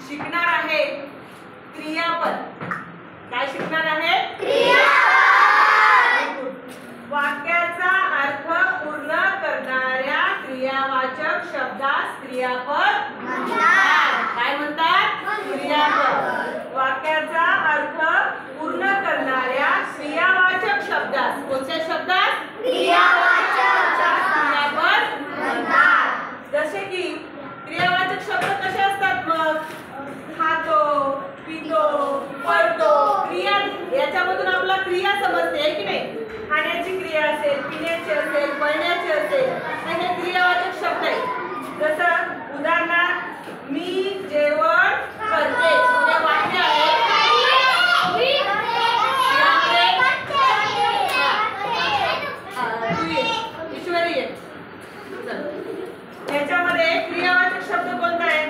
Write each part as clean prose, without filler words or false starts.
शिकणार आहे क्रियापद। काय शिकणार आहे? वाक्याचा अर्थ पूर्ण करणाऱ्या क्रियावाचक शब्दास क्रियापद म्हणतात। काय म्हणतात? क्रियापद। वाक्याचा अर्थ पूर्ण करणाऱ्या क्रियावाचक शब्दास, कोणत्या शब्दास? क्रियावाचक क्रियापद म्हणतात। जसे की क्रियावाचक शब्द कसे असतात मग? खातो, पितो, पळतो। क्रिया याच्यामधून आपला क्रिया समजते आहे की नाही? खाण्याची क्रिया असेल, पिण्याची असेल, पळण्याची असेल, तर हे क्रियावाचक शब्द आहेत। जसं उदाहरणार्थ मी जेवण करते, हे वाक्य आहे। ईश्वरी याच्यामध्ये क्रियावाचक शब्द कोणता आहे?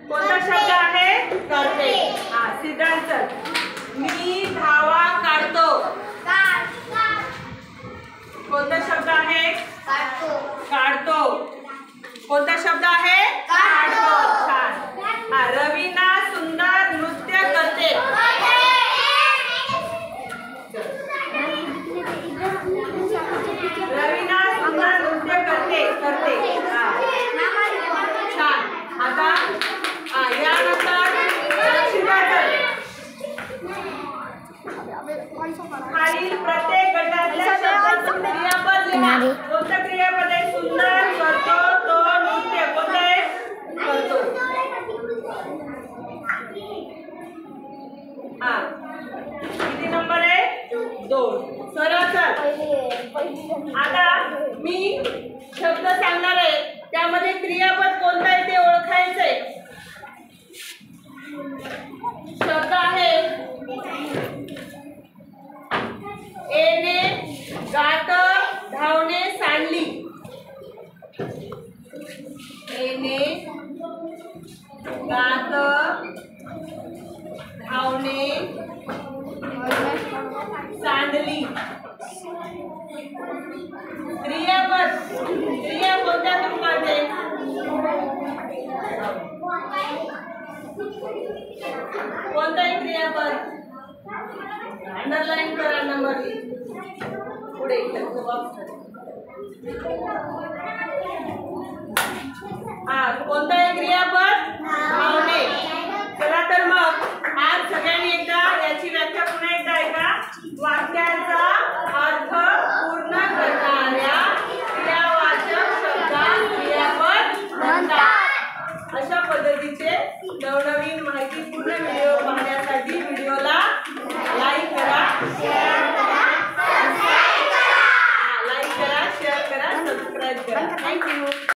कोणता शब्द आहे? करते। हा, सिद्धांत मी धावा काढतो। कोणता शब्द आहे? काढतो। कोणता शब्द आहे? काढतो। छान। हा, रवीना सुंदर नृत्य करते। रवीना सुंदर नृत्य करते। छान। आता यानंतर खालील प्रत्येक गटातल्या शब्दातून क्रियापद लिहा। कोणतं क्रियापद आहे? सुंदर, करतो, तो, नृत्य। कोणतं आहे? करतो। हा, किती नंबर आहे? 2। सरळ चल। आता मी शब्द सांगणार आहे, त्यामध्ये क्रियापद कोणतं आहे ते ओळखायचंय। शब्द आहे येणे, गात, धावणे, सांडली। येणे, गात, धावणे, सांडली। क्रियापद क्रिया कोणत्यातून कळते? कोणताही क्रियापद अंडरलाइन करा नंबर पुढे हा, कोणताही क्रियापद